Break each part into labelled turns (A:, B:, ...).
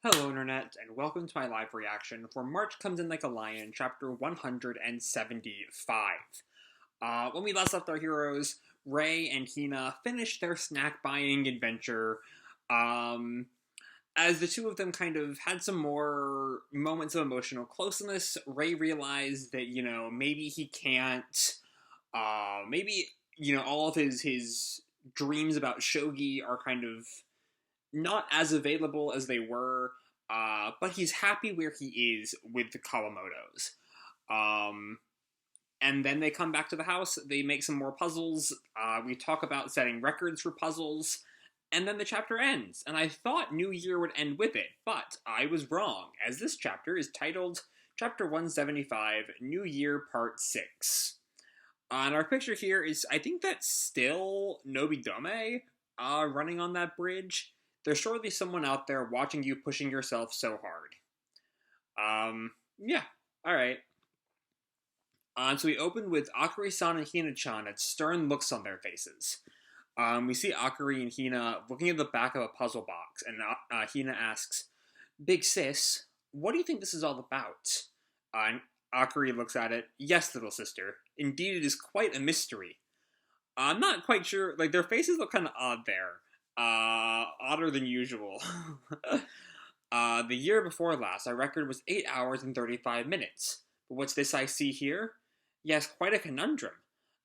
A: Hello, Internet, and welcome to my live reaction for March Comes In Like a Lion, chapter 175. When we last left our heroes, Ray and Hina finished their snack buying adventure. Um, as the two of them kind of had some more moments of emotional closeness, Ray realized that, maybe he can't, maybe, all of his dreams about Shogi are kind of not as available as they were, but he's happy where he is with the Kawamotos. Um, and then they come back to the house, they make some more puzzles, we talk about setting records for puzzles, and then the chapter ends. And I thought New Year would end with it, but I was wrong, as this chapter is titled Chapter 175, New Year Part 6. And our picture here is, I think that's still Nobidome, running on that bridge. There's surely someone out there watching you pushing yourself so hard. Yeah, alright. So we open with Akari-san and Hina-chan at stern looks on their faces. We see Akari and Hina looking at the back of a puzzle box, and Hina asks, "Big sis, what do you think this is all about?" And Akari looks at it, "Yes, little sister, indeed it is quite a mystery." I'm not quite sure, like, their faces look kind of odd there. Odder than usual. The year before last, our record was 8 hours and 35 minutes. But what's this I see here? Yes, quite a conundrum.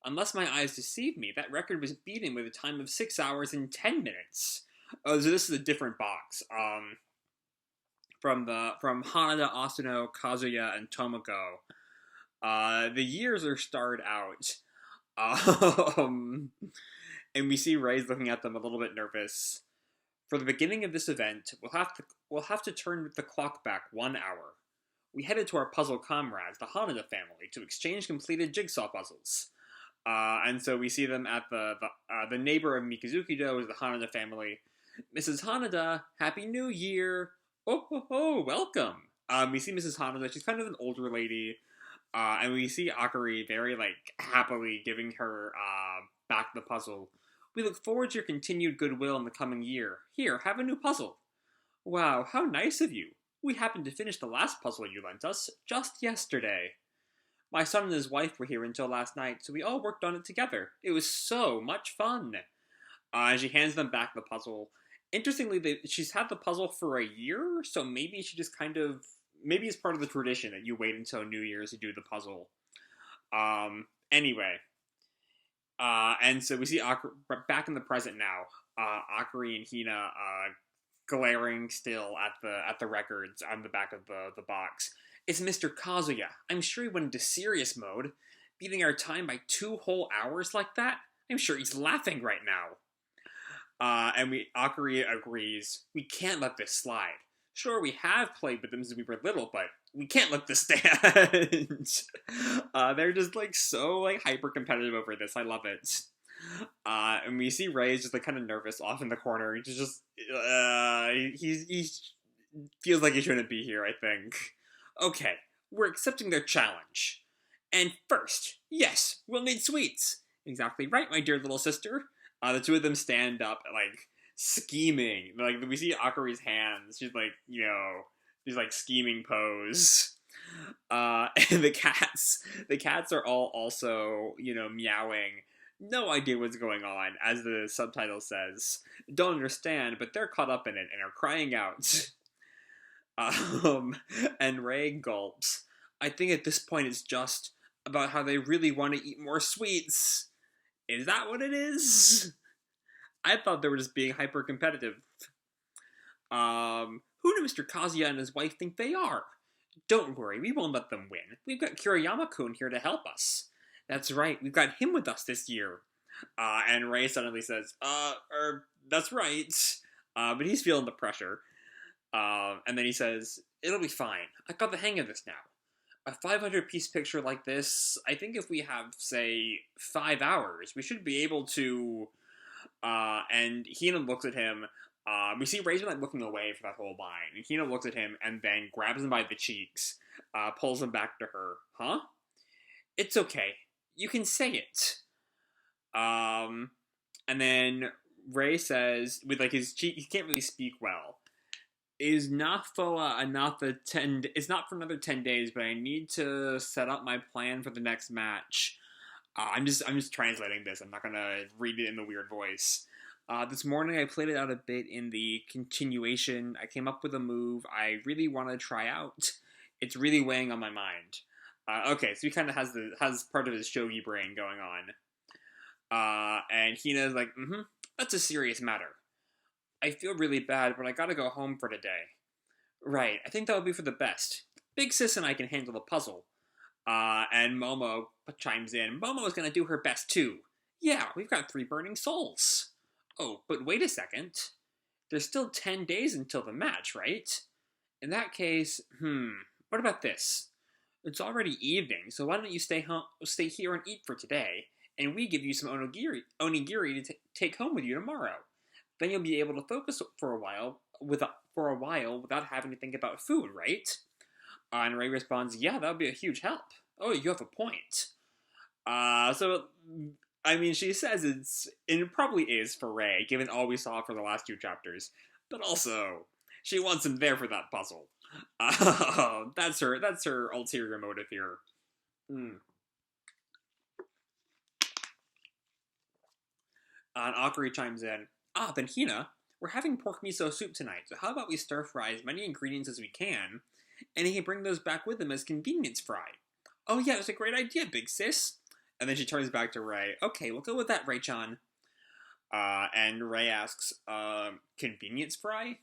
A: Unless my eyes deceive me, that record was beaten with a time of 6 hours and 10 minutes. Oh, so this is a different box. From Hanada, Asano, Kazuya, and Tomoko. The years are starred out. And we see Ray's looking at them a little bit nervous. For the beginning of this event, we'll have to turn the clock back 1 hour. We headed to our puzzle comrades, the Hanada family, to exchange completed jigsaw puzzles. And so we see them at the neighbor of Mikazuki-do is the Hanada family. "Mrs. Hanada, Happy New Year! Oh, ho, ho, welcome!" We see Mrs. Hanada, she's kind of an older lady. And we see Akari very, happily giving her, back the puzzle. "We look forward to your continued goodwill in the coming year. Here, have a new puzzle." "Wow, how nice of you. We happened to finish the last puzzle you lent us just yesterday. My son and his wife were here until last night, so we all worked on it together. It was so much fun." And she hands them back the puzzle. Interestingly, she's had the puzzle for a year, so maybe she just maybe it's part of the tradition that you wait until New Year's to do the puzzle. Anyway. And so we see back in the present now, Akari and Hina glaring still at the records on the back of the box. "It's Mr. Kazuya. I'm sure he went into serious mode. Beating our time by 2 whole hours like that? I'm sure he's laughing right now." And Akari agrees, "We can't let this slide. Sure, we have played with them since we were little, but we can't let this stand." They're just so hyper competitive over this. I love it. And we see Ray is just kind of nervous off in the corner. He feels like he shouldn't be here, I think. "Okay, we're accepting their challenge. And first, yes, we'll need sweets." "Exactly right, my dear little sister." The two of them stand up, scheming. We see Akari's hands. She's she's scheming pose. And the cats are all also, meowing. No idea what's going on, as the subtitle says. Don't understand, but they're caught up in it and are crying out. And Ray gulps. "I think at this point it's just about how they really want to eat more sweets." Is that what it is? I thought they were just being hyper competitive. Who do Mr. Kazuya and his wife think they are? Don't worry, we won't let them win. We've got Kiriyama-kun here to help us. That's right, we've got him with us this year. And Ray suddenly says, that's right. But he's feeling the pressure. And then he says, "It'll be fine. I got the hang of this now. A 500-piece picture like this, I think if we have, say, 5 hours, we should be able to..." And Hina looks at him. We see Ray's looking away for that whole line. And Hina looks at him and then grabs him by the cheeks, pulls him back to her. "Huh? It's okay. You can say it." And then Ray says, with his cheek, he can't really speak well. is not for another 10. It's not for another 10 days, but I need to set up my plan for the next match. I'm just translating this. I'm not gonna read it in the weird voice. This morning I played it out a bit in the continuation. I came up with a move I really want to try out. It's really weighing on my mind. Okay, so he kind of has part of his shogi brain going on. And Hina's like, that's a serious matter. I feel really bad, but I gotta go home for today. Right, I think that would be for the best. Big Sis and I can handle the puzzle. And Momo chimes in. Momo's gonna do her best too. Yeah, we've got 3 burning souls. Oh, but wait a second. There's still 10 days until the match, right? In that case, what about this? It's already evening, so why don't you stay here and eat for today, and we give you some onigiri to take home with you tomorrow. Then you'll be able to focus for a while without having to think about food, right? And Ray responds, yeah, that would be a huge help. Oh, you have a point. She says it probably is for Ray, given all we saw for the last 2 chapters. But also, she wants him there for that puzzle. That's her ulterior motive here. And Akari chimes in. Then Hina, we're having pork miso soup tonight, so how about we stir-fry as many ingredients as we can, and he can bring those back with him as convenience fry. Oh yeah, that's a great idea, big sis. And then she turns back to Ray. Okay, we'll go with that, Ray-chan. And Ray asks, convenience fry?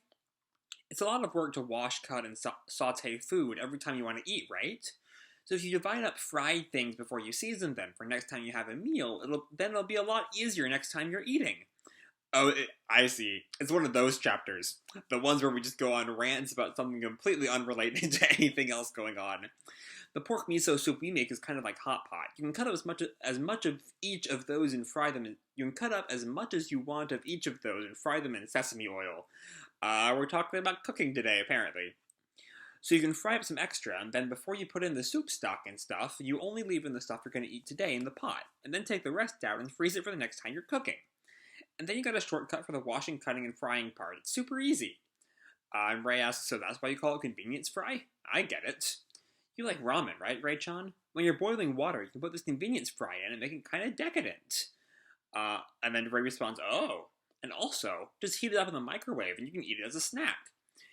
A: It's a lot of work to wash, cut, and saute food every time you want to eat, right? So if you divide up fried things before you season them for next time you have a meal, it'll be a lot easier next time you're eating. Oh, I see. It's one of those chapters. The ones where we just go on rants about something completely unrelated to anything else going on. The pork miso soup we make is kind of like hot pot. You can cut up as much of each of those and fry them you can cut up as much as you want of each of those and fry them in sesame oil. We're talking about cooking today, apparently. So you can fry up some extra, and then before you put in the soup stock and stuff, you only leave in the stuff you're going to eat today in the pot, and then take the rest out and freeze it for the next time you're cooking. And then you got a shortcut for the washing, cutting, and frying part. It's super easy. And Ray asks, so that's why you call it convenience fry? I get it. You like ramen, right, Ray-chan? When you're boiling water, you can put this convenience fry in and make it kind of decadent. And then Ray responds, oh. And also, just heat it up in the microwave and you can eat it as a snack.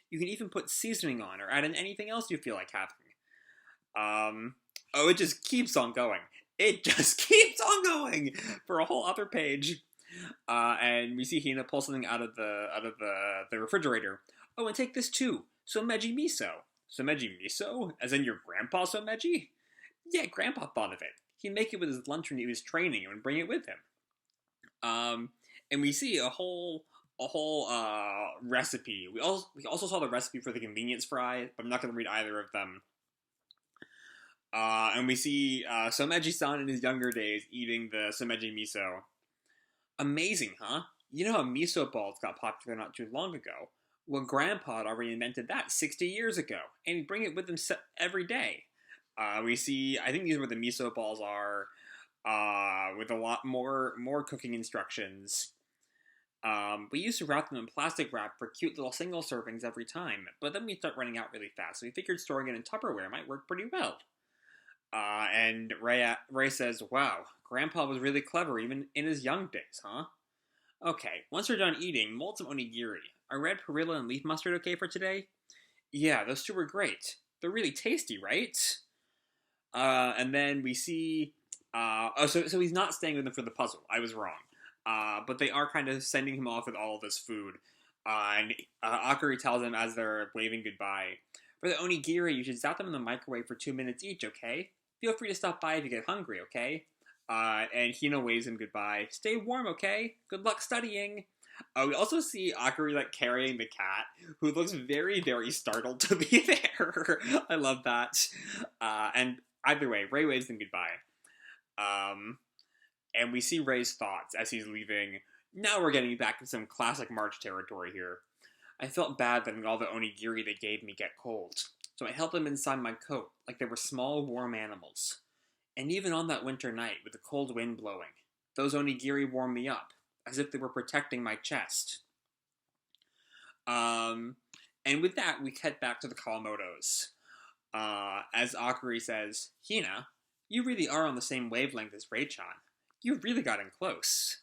A: You can even put seasoning on or add in anything else you feel like having. It just keeps on going. It just keeps on going for a whole other page. And we see Hina pull something out of the refrigerator. Oh, and take this too. Someji miso. Someji miso? As in your grandpa Someji? Yeah, Grandpa thought of it. He'd make it with his lunch when he was training and would bring it with him. And we see a whole recipe. We also saw the recipe for the convenience fry, but I'm not going to read either of them. And we see Someji-san in his younger days eating the Someji miso. Amazing, huh? You know how miso balls got popular not too long ago? Well, Grandpa had already invented that 60 years ago, and he'd bring it with him every day. We see, I think these are where the miso balls are, with a lot more cooking instructions. We used to wrap them in plastic wrap for cute little single servings every time, but then we start running out really fast, so we figured storing it in Tupperware might work pretty well. And Ray says, wow, Grandpa was really clever even in his young days, huh? Okay, once we're done eating, mold some onigiri. Are red perilla and leaf mustard okay for today? Yeah, those 2 were great. They're really tasty, right? And then we see... So he's not staying with them for the puzzle. I was wrong. But they are kind of sending him off with all of this food. And Akari tells him as they're waving goodbye, for the onigiri, you should zap them in the microwave for 2 minutes each, okay? Feel free to stop by if you get hungry, okay? And Hina waves him goodbye. Stay warm, okay? Good luck studying. We also see Akari carrying the cat, who looks very, very startled to be there. I love that. And either way, Ray waves him goodbye. And we see Ray's thoughts as he's leaving. Now we're getting back to some classic March territory here. I felt bad letting all the onigiri they gave me get cold, so I held them inside my coat like they were small, warm animals. And even on that winter night with the cold wind blowing, those onigiri warmed me up, as if they were protecting my chest. And with that, we head back to the Kawamotos. As Akari says, Hina, you really are on the same wavelength as Ray-chan. You've really gotten close.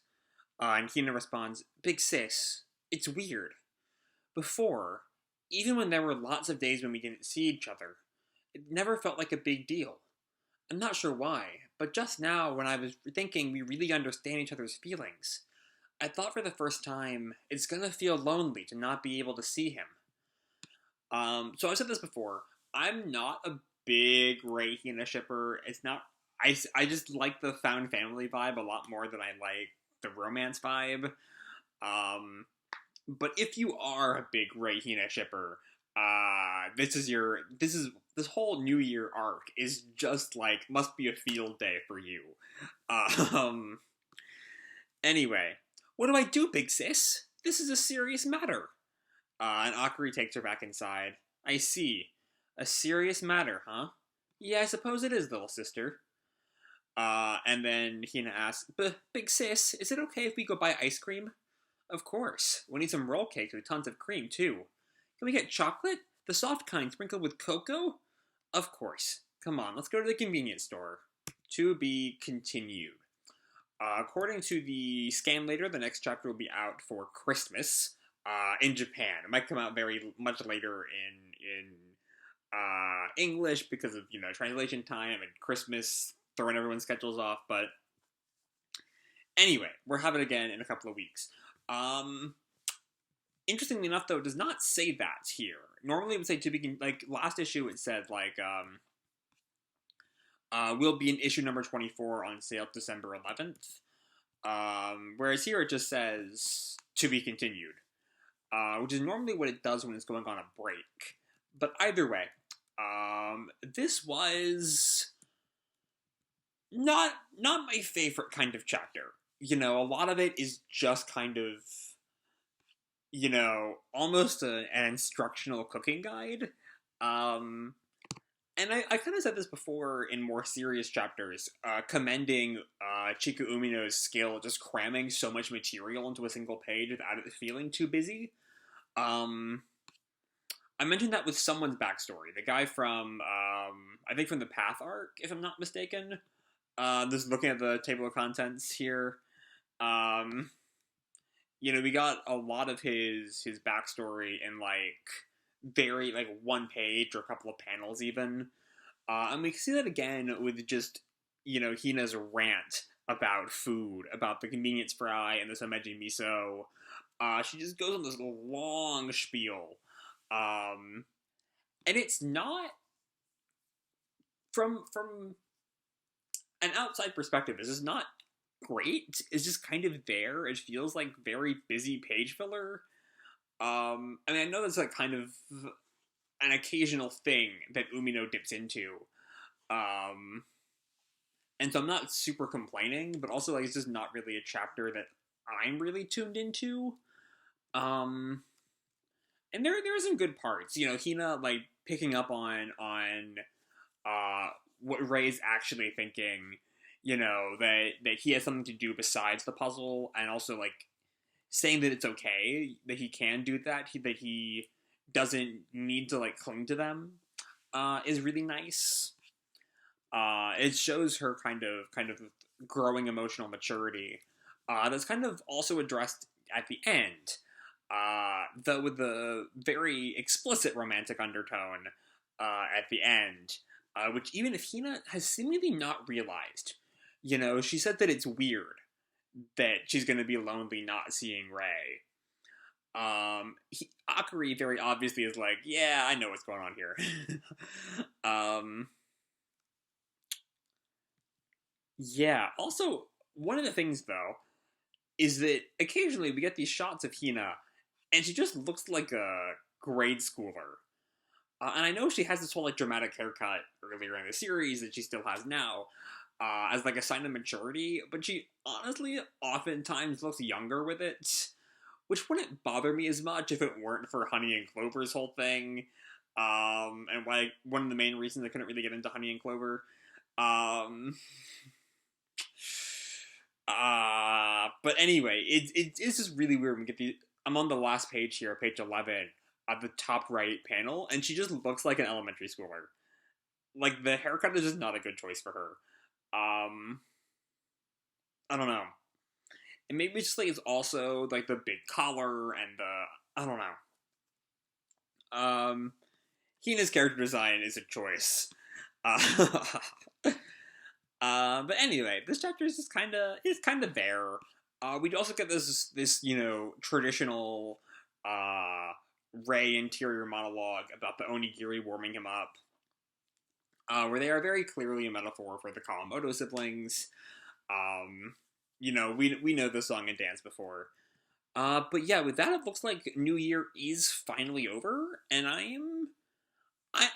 A: And Hina responds, Big sis, it's weird. Before, even when there were lots of days when we didn't see each other, it never felt like a big deal. I'm not sure why, but just now when I was thinking we really understand each other's feelings, I thought for the first time, it's gonna feel lonely to not be able to see him. So I've said this before, I'm not a big Rei Hina shipper. It's not, I just like the found family vibe a lot more than I like the romance vibe. But if you are a big Rei Hina shipper, this whole New Year arc is just like, must be a field day for you. Um, anyway, what do I do, big sis? This is a serious matter. And Akari takes her back inside. I see. A serious matter, huh? Yeah, I suppose it is, little sister. And then Hina asks, Big sis, is it okay if we go buy ice cream? Of course. We need some roll cakes with tons of cream, too. Can we get chocolate? The soft kind sprinkled with cocoa? Of course. Come on, let's go to the convenience store. To be continued. According to the scan later, the next chapter will be out for Christmas in Japan. It might come out very much later in English because of, translation time and Christmas throwing everyone's schedules off. But anyway, we're having it again in a couple of weeks. Interestingly enough, though, it does not say that here. Normally it would say to begin, like, last issue it said, like, will be in issue number 24 on sale December 11th. Whereas here it just says to be continued, which is normally what it does when it's going on a break. But either way, this was not my favorite kind of chapter. A lot of it is just kind of, almost an instructional cooking guide. And I kind of said this before in more serious chapters, commending Chiku Umino's skill at just cramming so much material into a single page without it feeling too busy. I mentioned that with someone's backstory. The guy from, I think from the Path arc, if I'm not mistaken. Just looking at the table of contents here. We got a lot of his backstory in, very, one page or a couple of panels even. And we can see that again with just, Hina's rant about food, about the convenience fry and the someji miso. She just goes on this long spiel. And it's not, from an outside perspective, this is not great. It's just kind of there. It feels like very busy page filler. I know that's kind of an occasional thing that Umino dips into. And so I'm not super complaining, but also it's just not really a chapter that I'm really tuned into. And there are some good parts. Hina picking up on what Ray's actually thinking. That he has something to do besides the puzzle, and also saying that it's okay, that he can do that, that he doesn't need to cling to them, is really nice. It shows her kind of growing emotional maturity. That's kind of also addressed at the end, though with the very explicit romantic undertone at the end, which even if Hina has seemingly not realized, she said that it's weird that she's going to be lonely not seeing Ray. Akari very obviously is yeah, I know what's going on here. Yeah, also, one of the things, though, is that occasionally we get these shots of Hina, and she just looks like a grade schooler. And I know she has this whole dramatic haircut earlier in the series that she still has now, as a sign of maturity, but she honestly oftentimes looks younger with it, which wouldn't bother me as much if it weren't for Honey and Clover's whole thing, and one of the main reasons I couldn't really get into Honey and Clover. But anyway, it's just really weird when we get I'm on the last page here, page 11, at the top right panel, and she just looks like an elementary schooler. Like, the haircut is just not a good choice for her. I don't know. And maybe it's just like it's also like the big collar and the I don't know. Hina's character design is a choice. Uh, but anyway, this chapter is just kind of there. We also get this traditional Rei interior monologue about the onigiri warming him up, where they are very clearly a metaphor for the Kawamoto siblings. We know the song and dance before. But yeah, with that, it looks like New Year is finally over, and I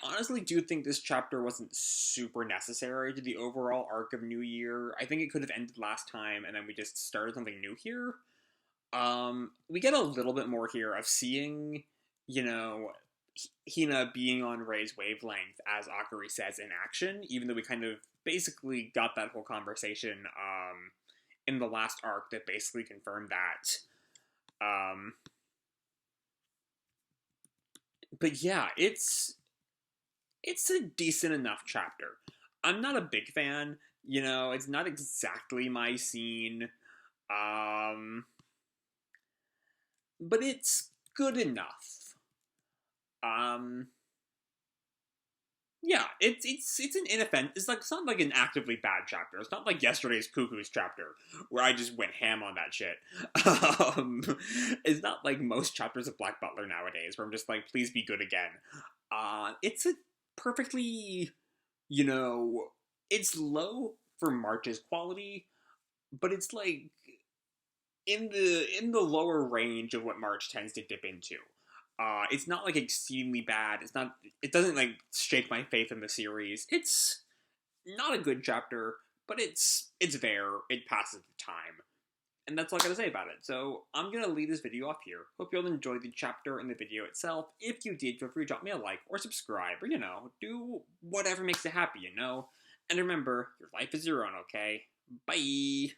A: honestly do think this chapter wasn't super necessary to the overall arc of New Year. I think it could have ended last time, and then we just started something new here. We get a little bit more here of seeing, you know, Hina being on Rei's wavelength, as Akari says, in action, even though we kind of basically got that whole conversation, in the last arc that basically confirmed that. But yeah, it's a decent enough chapter. I'm not a big fan, it's not exactly my scene, but it's good enough. Yeah, it's an inoffensive. It's not like an actively bad chapter. It's not like yesterday's Cuckoo's chapter where I just went ham on that shit. Um, it's not like most chapters of Black Butler nowadays where I'm just like, please be good again. It's a perfectly, it's low for March's quality, but it's like in the lower range of what March tends to dip into. It's not like exceedingly bad. It doesn't like shake my faith in the series. It's not a good chapter, but it's there. It passes the time. And that's all I gotta say about it. So I'm gonna leave this video off here. Hope you all enjoyed the chapter and the video itself. If you did, feel free to drop me a like or subscribe or, do whatever makes you happy, And remember, your life is your own, okay? Bye!